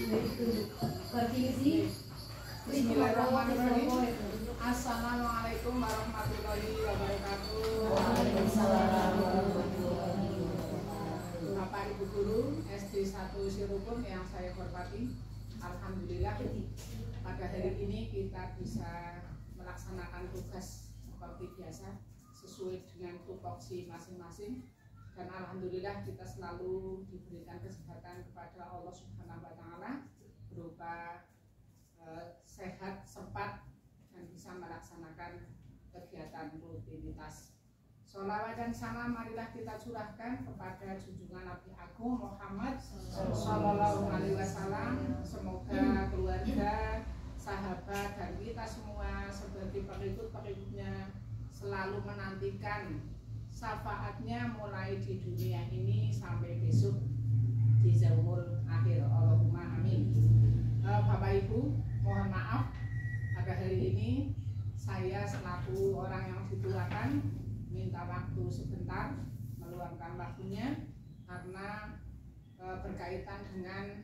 Bismillahirrahmanirrahim. Assalamualaikum warahmatullahi wabarakatuh. Waalaikumsalam warahmatullahi wabarakatuh. Bapak Ibu Guru SD 1 Sirupun yang saya hormati, alhamdulillah pada hari ini kita bisa melaksanakan tugas seperti biasa sesuai dengan tupoksi masing-masing, dan alhamdulillah kita selalu diberikan kesehatan kepada Allah Subhanahu wa taala berupa sehat, sempat, dan bisa melaksanakan kegiatan rutinitas. Sholawat dan salam marilah kita curahkan kepada junjungan Nabi Agung Muhammad Sallallahu Alaihi Wasallam. Semoga keluarga, sahabat, dan kita semua sebagai pengikut-pengikutnya selalu menantikan syafaatnya mulai di dunia ini sampai besok di zaumul akhir. Allahumma amin. Bapak Ibu, mohon maaf pada hari ini saya selaku orang yang dituakan minta waktu sebentar, meluangkan waktunya karena berkaitan dengan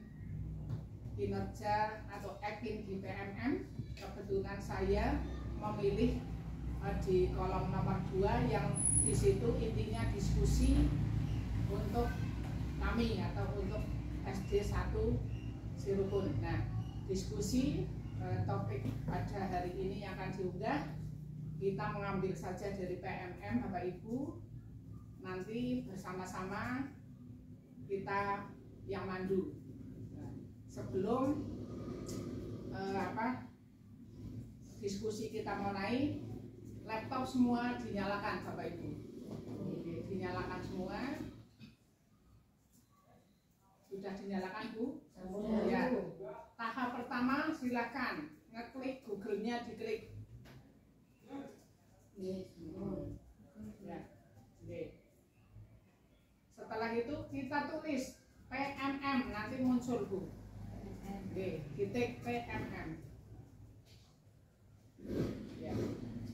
kinerja atau acting di PMM. Kebetulan saya memilih di kolom nomor 2 yang di situ intinya diskusi untuk kami atau untuk SD 1 Sirupun. Nah, diskusi topik pada hari ini yang akan diunggah kita mengambil saja dari PMM Bapak Ibu, nanti bersama-sama kita yang mandu. Nah, sebelum diskusi kita mulai, laptop semua dinyalakan Bapak Ibu. Oke, dinyalakan semua. Sudah dinyalakan Bu? Ya. Tahap pertama silakan ngeklik Google-nya, diklik. Ya. Setelah itu kita tulis PMM, nanti muncul Bu. Titik PMM. Ya.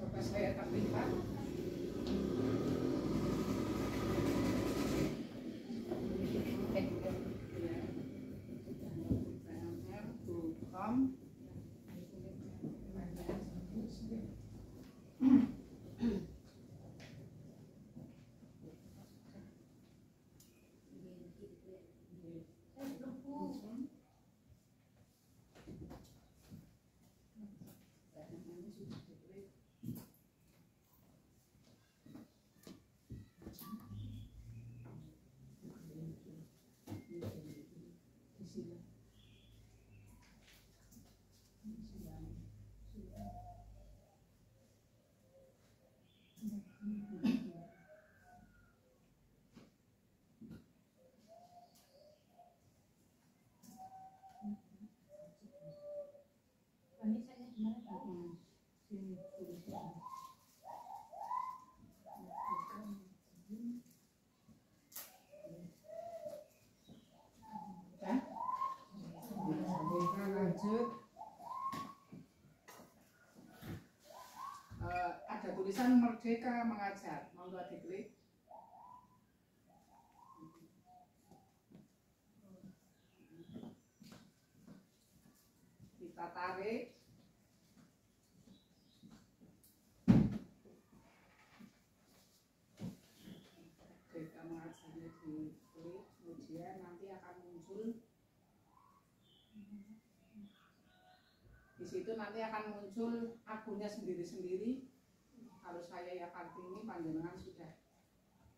Coba saya terlihat. Ada tulisan Merdeka Mengajar, monggo diklik. Kita tarik. Merdeka Mengajarnya diklik, kemudian nanti akan muncul. Di situ nanti akan muncul akunnya sendiri-sendiri. Kalau saya ya Kartini, panjenengan sudah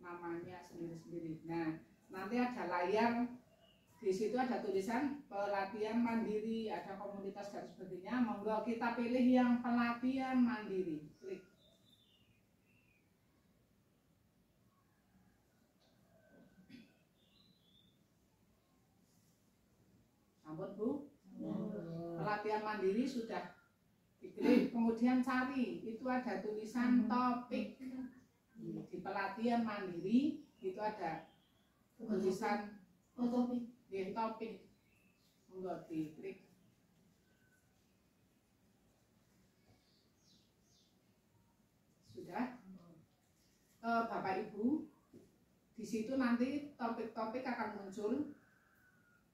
namanya sendiri-sendiri. Nah, nanti ada layar, di situ ada tulisan pelatihan mandiri, ada komunitas dan sebagainya. Monggo kita pilih yang pelatihan mandiri. Klik. Sampun Bu? Pelatihan mandiri sudah diklik, kemudian cari, itu ada tulisan topik. Di pelatihan mandiri itu ada tulisan topik. Monggo diklik. Sudah? Bapak Ibu, di situ nanti topik-topik akan muncul.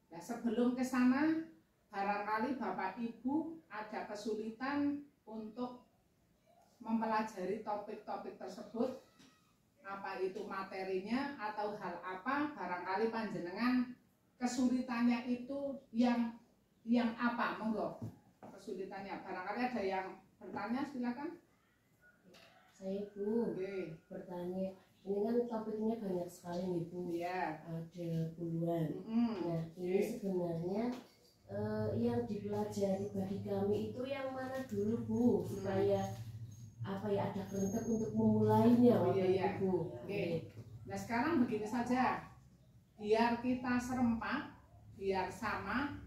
Nah, sebelum ke sana barangkali Bapak Ibu ada kesulitan untuk mempelajari topik-topik tersebut, apa itu materinya atau hal apa, barangkali panjenengan kesulitannya itu yang apa, monggo kesulitannya. Barangkali ada yang bertanya, silakan. Saya Bu, Oke. bertanya, ini kan topiknya banyak sekali nih Bu, Iya. ada puluhan. Nah ini sebenarnya yang dipelajari bagi kami itu yang mana dulu Bu, supaya apa ya, ada kerentek untuk memulainya. Iya. Bu. Oke. Nah sekarang begini saja, biar kita serempak, biar sama,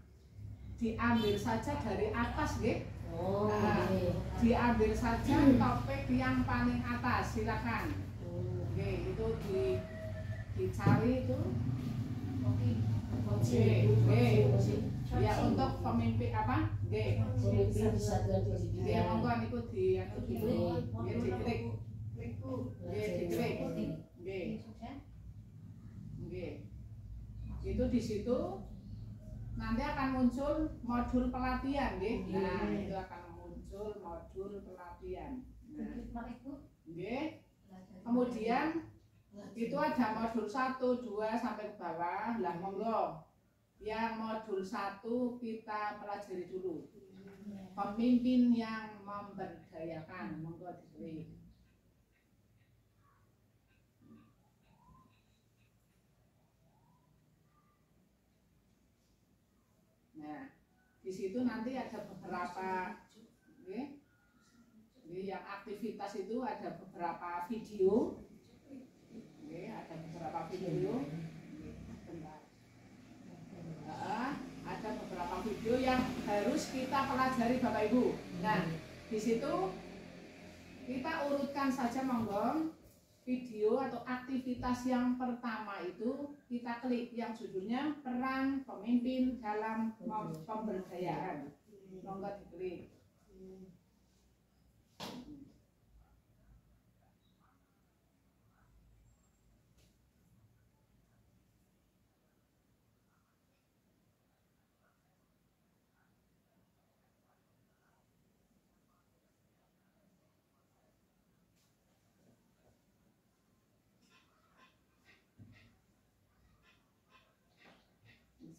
diambil saja dari atas, nggih. Nah, diambil saja topik yang paling atas, silakan. Oke, itu dicari itu. Ya untuk pemimpin apa? Pemimpin Persatuan Pendidikan. Ya monggo niku diklik. Itu di situ nanti akan muncul modul pelatihan, nggih. Nah, itu akan muncul modul pelatihan. Nah, nggih. Kemudian itu ada modul 1, 2 sampai ke bawah. Lah monggo. Yang modul 1 kita pelajari dulu. Pemimpin yang memberdayakan, monggo diklik. Nah, di situ nanti ada beberapa, yang aktivitas itu ada beberapa video, ada beberapa video, ada beberapa video yang harus kita pelajari Bapak Ibu. Nah, di situ kita urutkan saja monggo. Video atau aktivitas yang pertama itu kita klik yang judulnya peran pemimpin dalam pemberdayaan. Monggo diklik.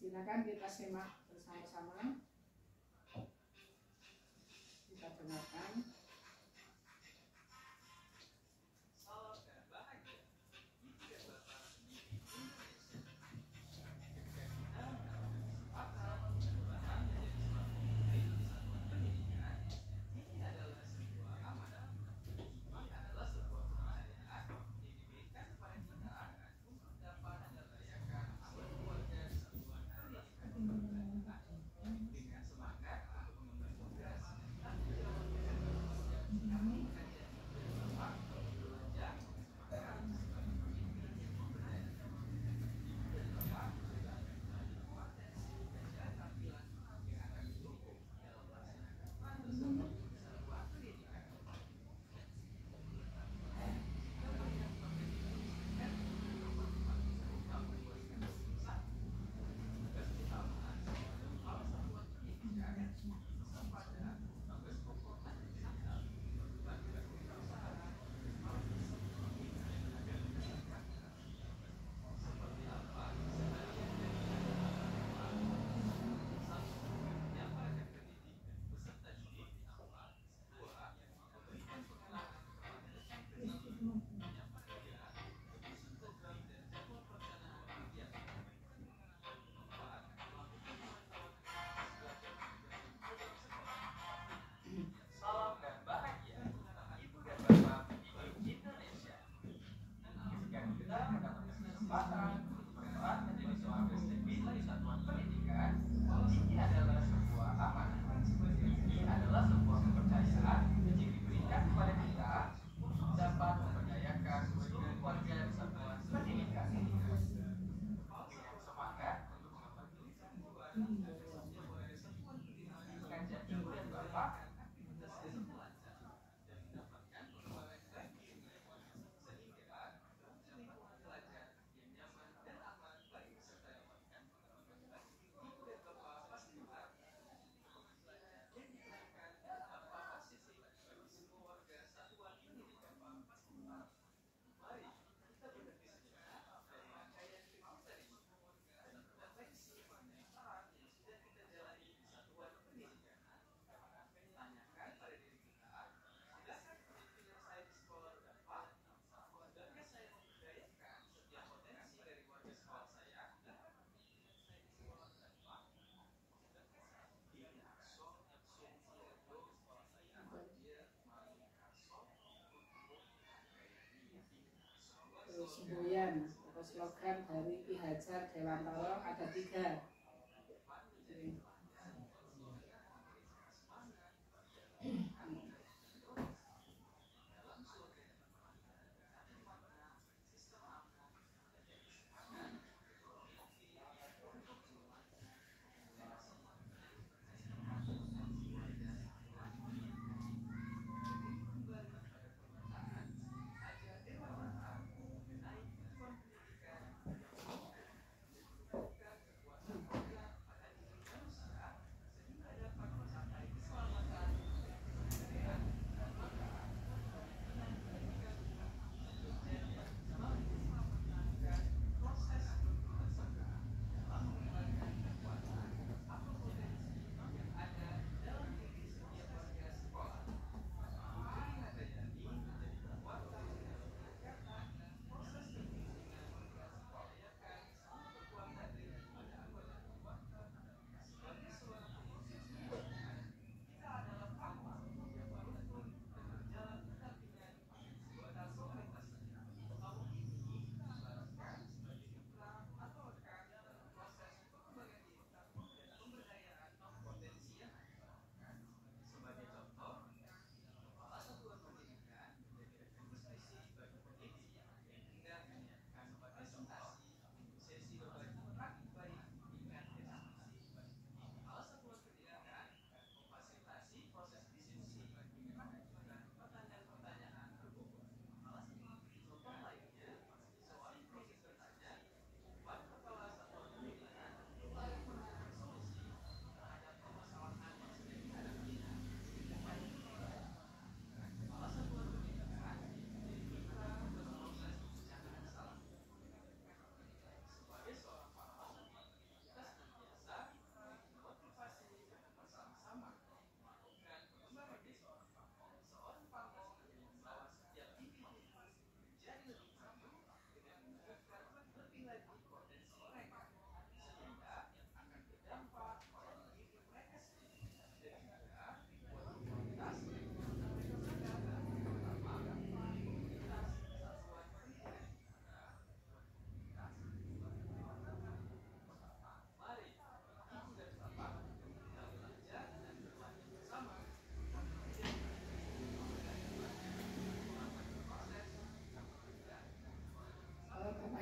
Silakan kita simak bersama-sama, kita dengarkan. terus semboyan, terus slogan dari Ki Hajar Dewantara ada 3.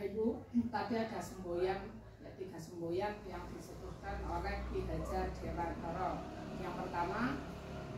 Ibu, tadi ada semboyan, ya 3 semboyan yang disebutkan oleh Ki Hajar Dewantara. Yang pertama,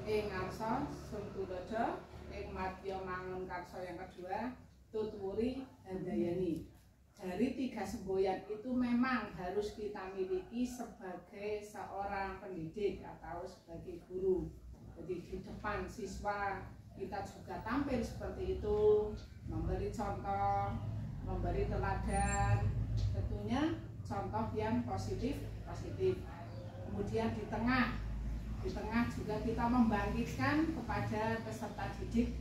ing ngarsa Suntulodo, ing madya mangun karsa. Yang kedua, tutwuri handayani. Dari 3 semboyan itu memang harus kita miliki sebagai seorang pendidik atau sebagai guru. Jadi di depan siswa kita juga tampil seperti itu, memberi contoh, memberi teladan, tentunya contoh yang positif. Kemudian di tengah juga kita membangkitkan kepada peserta didik,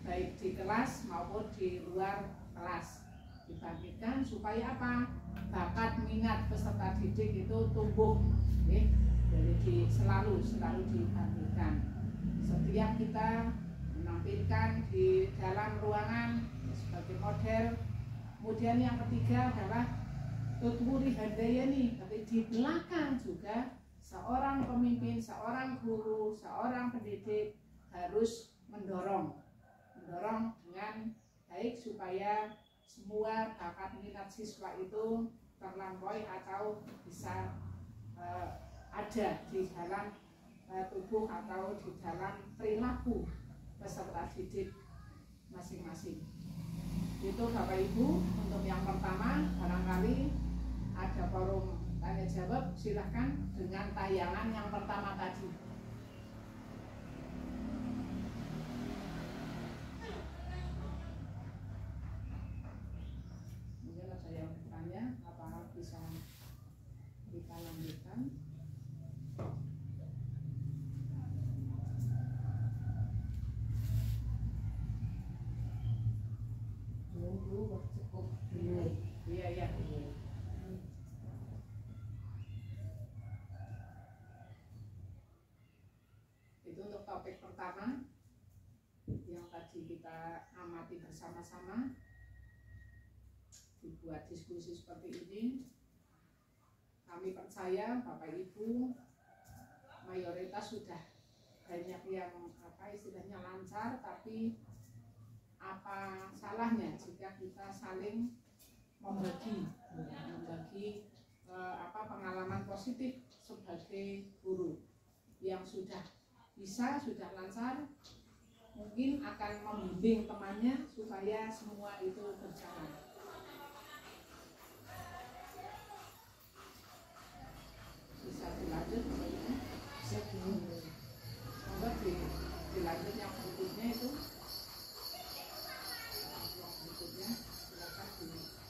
baik di kelas maupun di luar kelas. Dibangkitkan supaya apa? Bakat minat peserta didik itu tumbuh, jadi selalu dibangkitkan. Setiap kita menampilkan di dalam ruangan sebagai model. Kemudian yang ketiga adalah tutwuri handayani, tapi di belakang juga seorang pemimpin, seorang guru, seorang pendidik harus mendorong dengan baik supaya semua bakat minat siswa itu terlampaui atau bisa ada di dalam tubuh atau di dalam perilaku peserta didik masing-masing. Itu Bapak Ibu untuk yang pertama. Barangkali ada forum tanya jawab, silahkan dengan tayangan yang pertama tadi. Mungkin ada yang bertanya, apa bisa kita lanjutkan? Cukup dulu. Iya. Itu untuk topik pertama yang tadi kita amati bersama-sama. dibuat diskusi seperti ini. Kami percaya Bapak Ibu mayoritas sudah banyak yang istilahnya lancar, tapi apa salahnya jika kita saling membagi pengalaman positif sebagai guru yang sudah lancar, mungkin akan membimbing temannya supaya semua itu berjalan. Bisa dilanjut sebenarnya? Bisa dilanjut yang berikutnya itu. Yang berikutnya silakan dibuka.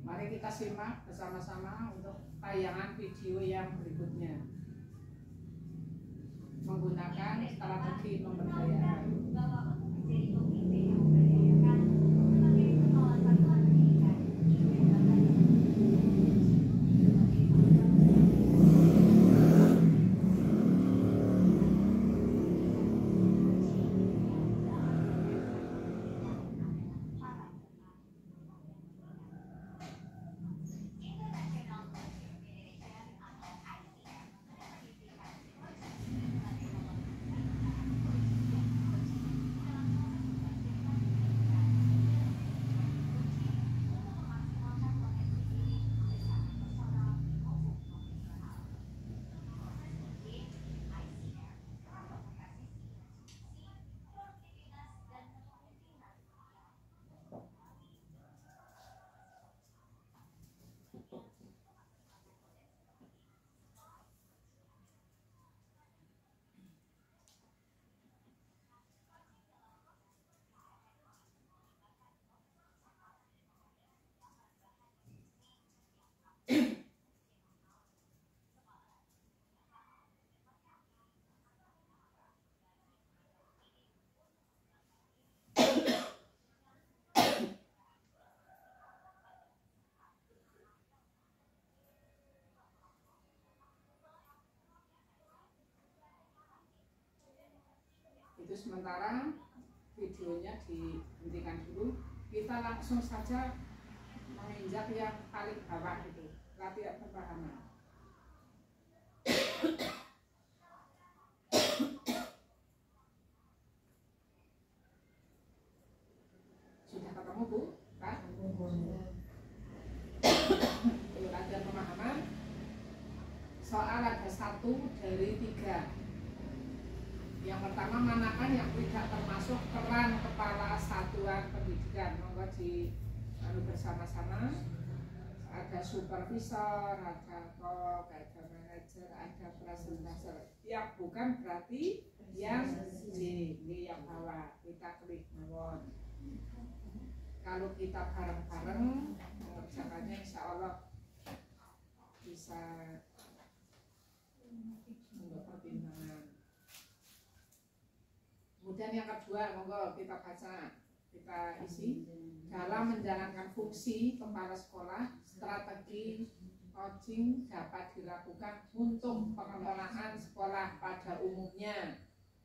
Mari kita simak bersama-sama untuk tayangan video yang berikutnya menggunakan strategi pemberdayaan. Itu sementara videonya dihentikan dulu, kita langsung saja menginjak yang paling bawah itu, latihan pemahaman. Sudah ketemu Bu? Pak? Latihan pemahaman. Soal ada 1 dari 3. Yang pertama, manakah yang tidak termasuk peran kepala satuan pendidikan? Monggo bersama-sama. Ada supervisor, ada kok, ada manajer, ada presentator. Ya bukan berarti yang J, yang bawah kita klik mawon. Kalau kita bareng-bareng mengerjakannya, insya Allah bisa untuk pertimbangan. Kemudian yang kedua, monggo kita baca, kita isi. Dalam menjalankan fungsi kepala sekolah, strategi coaching dapat dilakukan untuk pengelolaan sekolah pada umumnya,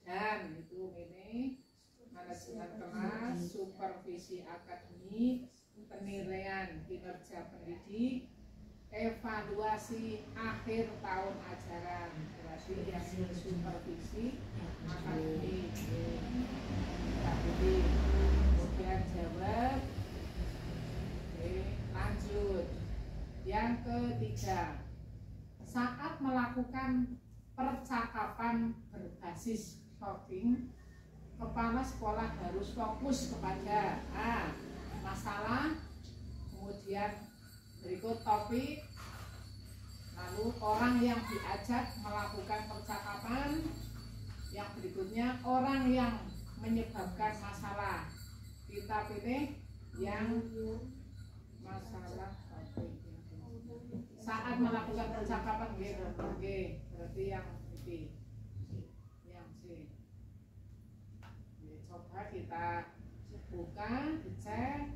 dan itu ini manajemen kelas, supervisi akademik, penilaian kinerja pendidik, evaluasi akhir tahun ajaran. Berarti yang supervisi akademik, kemudian jawab. Lanjut. Yang ketiga, saat melakukan percakapan berbasis talking, kepala sekolah harus fokus kepada masalah, kemudian berikut topik, lalu orang yang diajak melakukan percakapan, yang berikutnya orang yang menyebabkan masalah. Kita pilih yang masalah topik. Saat melakukan percakapan, berarti yang B, yang C. Coba kita buka, dicek,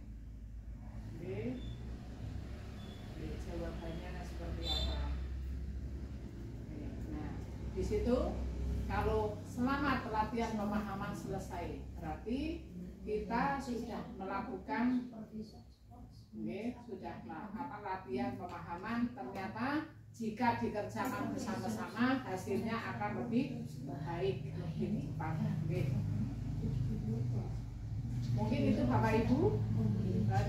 jawabannya seperti apa. Nah, di situ kalau selama pelatihan pemahaman selesai, berarti kita sudah melakukan sudah latihan pemahaman. Ternyata jika dikerjakan bersama-sama hasilnya akan lebih baik, lebih cepat. Mungkin itu Bapak Ibu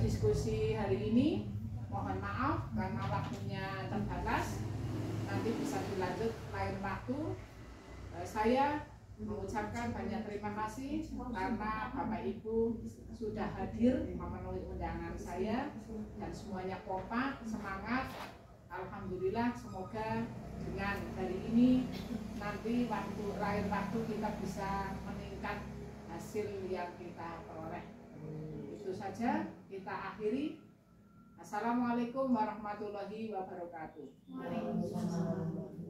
diskusi hari ini. Mohon maaf karena waktunya terbatas, nanti bisa dilanjut lain waktu. Saya mengucapkan banyak terima kasih karena Bapak Ibu sudah hadir memenuhi undangan saya, dan semuanya kompak, semangat. Alhamdulillah, semoga dengan hari ini nanti lain waktu kita bisa meningkat hasil yang kita peroleh. Itu saja, kita akhiri. Assalamualaikum warahmatullahi wabarakatuh. Waalaikumsalam.